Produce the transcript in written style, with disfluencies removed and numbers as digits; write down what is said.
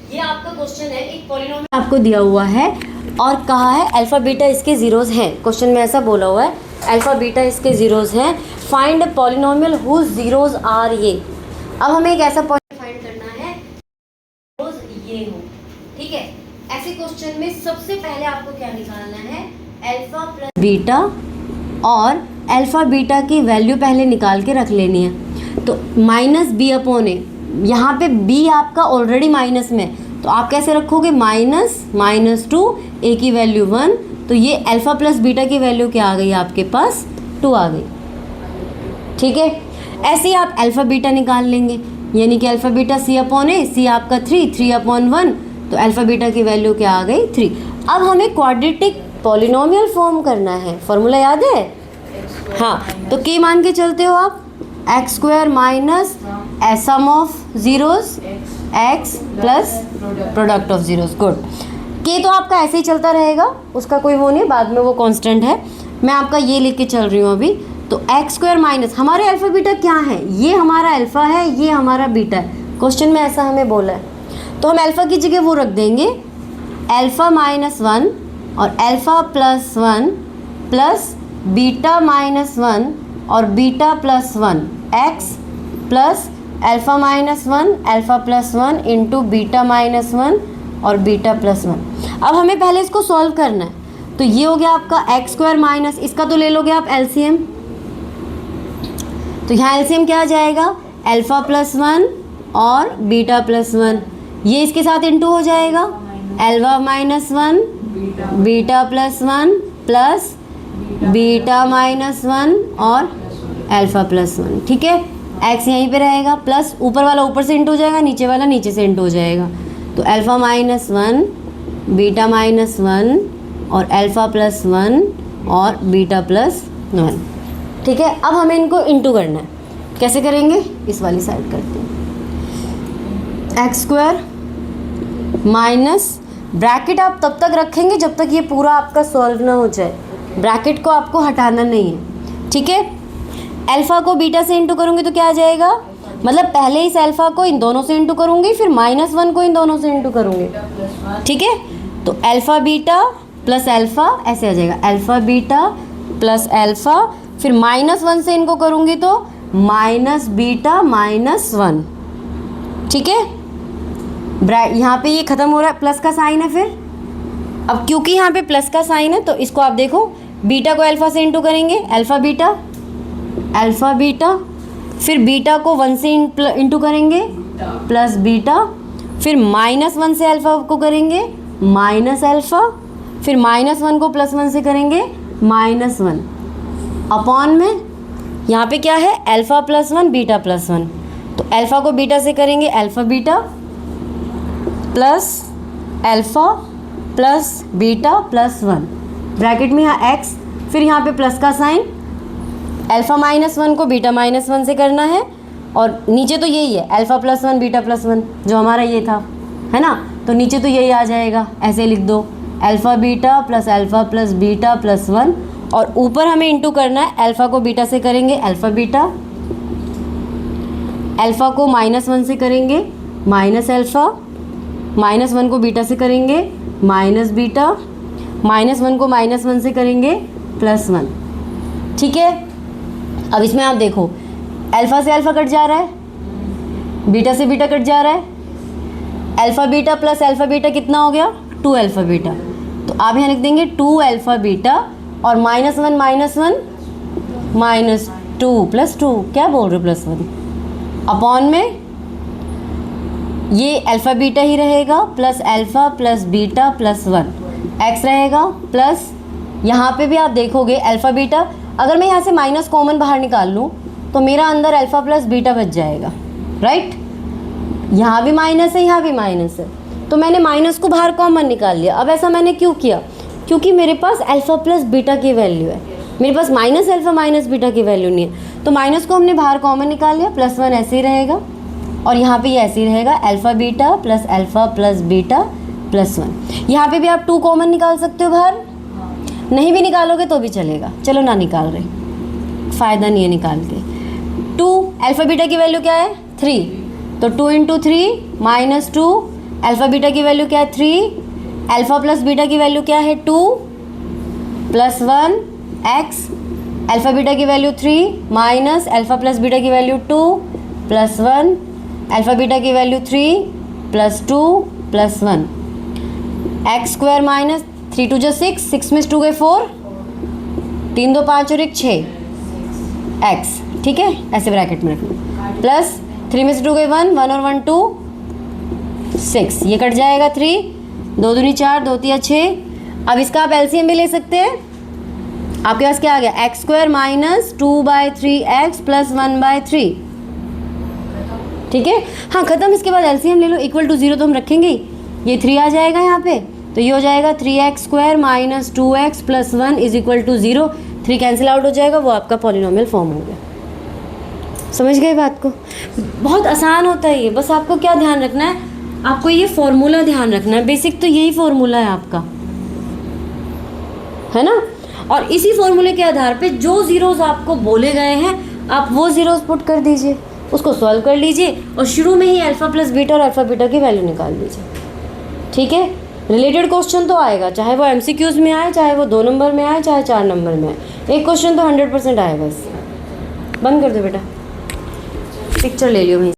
ये आपका क्वेश्चन है, एक पॉलिनोमियल आपको दिया हुआ है और कहा है अल्फा बीटा इसके जीरोज हैं। क्वेश्चन में ऐसा बोला हुआ है अल्फा बीटा इसके जीरोज हैं, find a polynomial whose zeros are ये। अब हमें एक ऐसा पॉलिनोमियल फाइंड करना है जीरोज ये हो, ठीक है। ऐसे क्वेश्चन में सबसे पहले आपको क्या निकालना है, अल्फा प्लस बीटा, और अल्फा बीटा की वैल्यू पहले निकाल के रख लेनी है। तो माइनस बी अपॉन ए, यहाँ पे बी आपका ऑलरेडी माइनस में, तो आप कैसे रखोगे, -(-2), ए की वैल्यू 1, तो ये अल्फा प्लस बीटा की वैल्यू क्या आ गई आपके पास, 2 आ गई, ठीक है। ऐसे ही आप अल्फा बीटा निकाल लेंगे, यानी कि अल्फा बीटा c अपॉन ए, सी आपका 3 अपॉन 1, तो अल्फा बीटा की वैल्यू क्या आ गई, 3। अब हमें क्वाड्रेटिक पॉलिनोमियल फॉर्म करना है, फॉर्मूला याद है, हाँ, तो के मान के चलते हो आप, x² minus sum of zeros x plus product of zeros, good. के तो आपका ऐसे ही चलता रहेगा, उसका कोई वो नहीं, बाद में वो कांस्टेंट है, मैं आपका ये लिख के चल रही हूँ अभी। तो x² माइनस, हमारे अल्फा बीटा क्या है, ये हमारा अल्फा है, ये हमारा बीटा है, क्वेश्चन में ऐसा हमें बोला है, तो हम अल्फा की जगह वो रख देंगे अल्फा -1 और अल्फा +1 प्लस बीटा -1 और beta +1 x plus alpha -1 alpha +1 into beta -1 और बीटा +1। अब हमें पहले इसको सॉल्व करना है, तो ये हो गया आपका x² माइनस, इसका तो ले लोगे आप एलसीएम, तो यहाँ एलसीएम क्या आ जाएगा, अल्फा +1 और बीटा +1, ये इसके साथ इंटू हो जाएगा, अल्फा -1 बीटा +1 प्लस बीटा -1 और अल्फा +1, ठीक है। x यहीं पे रहेगा, प्लस ऊपर वाला ऊपर से इंटू हो जाएगा, नीचे वाला नीचे से इंटू हो जाएगा, तो अल्फा -1 बीटा -1 और अल्फा +1 और बीटा +1, ठीक है। अब हमें इनको इंटू करना है, कैसे करेंगे, इस वाली साइड करते हैं, x² माइनस, ब्रैकेट आप तब तक रखेंगे जब तक ये पूरा आपका सॉल्व ना हो जाए, ब्रैकेट को आपको हटाना नहीं है, ठीक है। अल्फा को बीटा से इंटू करूँगी तो क्या आ जाएगा, मतलब पहले इस अल्फा को इन दोनों से इंटू करूँगी, फिर -1 को इन दोनों से इंटू करूँगी, ठीक है। तो अल्फा बीटा प्लस अल्फा ऐसे आ जाएगा, अल्फा बीटा प्लस अल्फा, फिर -1 से इनको करूँगी तो माइनस बीटा -1, ठीक है। यहाँ पे ये ख़त्म हो रहा है, प्लस का साइन है, फिर अब क्योंकि यहाँ पे प्लस का साइन है तो इसको आप देखो, बीटा को अल्फा से इंटू करेंगे, अल्फा बीटा, फिर बीटा को 1 से इंटू करेंगे प्लस बीटा, फिर -1 से अल्फा को करेंगे माइनस अल्फा, फिर -1 को +1 से करेंगे -1 अपॉन में, यहाँ पे क्या है, अल्फा +1 बीटा +1, तो अल्फा को बीटा से करेंगे alpha beta plus alpha plus beta +1, bracket में यहाँ x, फिर यहाँ पे प्लस का साइन, अल्फा -1 को बीटा -1 से करना है, और नीचे तो यही है अल्फा +1 बीटा +1 जो हमारा ये था, है ना, तो नीचे तो यही आ जाएगा, ऐसे लिख दो अल्फा बीटा प्लस बीटा +1, और ऊपर हमें इंटू करना है, अल्फा को बीटा से करेंगे अल्फा बीटा, अल्फा को -1 से करेंगे माइनस अल्फा, -1 को बीटा से करेंगे माइनस बीटा, -1 को -1 से करेंगे +1, ठीक है। अब इसमें आप देखो, अल्फा से अल्फा कट जा रहा है, बीटा से बीटा कट जा रहा है, alpha beta plus alpha beta कितना हो गया, 2 अल्फा बीटा, तो आप यहाँ लिख देंगे 2 अल्फा बीटा, और -1 -2 +2, क्या बोल रहे हो +1 अपॉन में, ये अल्फा बीटा ही रहेगा, plus alpha plus beta +1, x रहेगा, प्लस यहाँ पे भी आप देखोगे अल्फा बीटा, अगर मैं यहाँ से माइनस कॉमन बाहर निकाल लूँ तो मेरा अंदर अल्फा प्लस बीटा बच जाएगा, राइट। यहाँ भी माइनस है, यहाँ भी माइनस है, तो मैंने माइनस को बाहर कॉमन निकाल लिया। अब ऐसा मैंने क्यों किया, क्योंकि मेरे पास अल्फा प्लस बीटा की वैल्यू है, मेरे पास माइनस अल्फा माइनस बीटा की वैल्यू नहीं है, तो माइनस को हमने बाहर कॉमन निकाल लिया, +1 ऐसे ही रहेगा, और यहाँ पे ये ऐसे ही रहेगा अल्फा बीटा प्लस बीटा +1। यहाँ पे भी आप 2 कॉमन निकाल सकते हो बाहर, नहीं भी निकालोगे तो भी चलेगा, चलो ना निकाल रहे, फ़ायदा नहीं है निकाल के। 2 अल्फा बीटा की वैल्यू क्या है, 3, तो 2 × 3 -2 अल्फ़ा बीटा की वैल्यू क्या है 3, अल्फ़ा प्लस बीटा की वैल्यू क्या है 2 प्लस 1 x, अल्फ़ा बीटा की value 3 minus alpha plus beta की वैल्यू 2 प्लस 1, अल्फ़ा बीटा की value 3 plus 2 plus 1, x square minus 3 2 6, 6 में 2 गए 4, 3 2 5 और 1 6 एक्स, ठीक है, ऐसे ब्रैकेट में रखना, प्लस 3 में से 2 गए 1, 1 और 1 2 6, ये कट जाएगा 3, 2 दूनी 4, 2 तिया 6। अब इसका आप एलसीएम भी ले सकते हैं। आपके पास क्या आ गया, x square minus 2/3x plus 1/3, ठीक है। हाँ खत्म, इसके बाद एलसीएम ले लो, इक्वल टू 0 तो हम रखेंगे ही, ये 3 आ जाएगा यहाँ पे, तो ये हो जाएगा 3x square minus 2x plus 1 is equal to 0, 3 cancel out हो जाएगा, वो आपका पॉलिनोमियल फॉर्म हो गया। समझ गए बात को? बहुत आसान होता है ये, बस आपको क्या ध्यान रखना है, आपको ये फॉर्मूला ध्यान रखना है, बेसिक तो यही फॉर्मूला है आपका, है ना। और इसी फॉर्मूले के आधार पे जो ज़ीरोज़ आपको बोले गए हैं आप वो ज़ीरोज़ पुट कर दीजिए, उसको सॉल्व कर लीजिए और शुरू में ही अल्फ़ा प्लस बीटा और अल्फ़ा बीटा की वैल्यू निकाल लीजिए, ठीक है। रिलेटेड क्वेश्चन तो आएगा, चाहे वो एमसीक्यूज़ में आए, चाहे वो 2 नंबर में आए, चाहे 4 नंबर में आए, एक क्वेश्चन तो 100% आएगा इससे। बंद कर दो बेटा, पिक्चर ले लियो वहीं।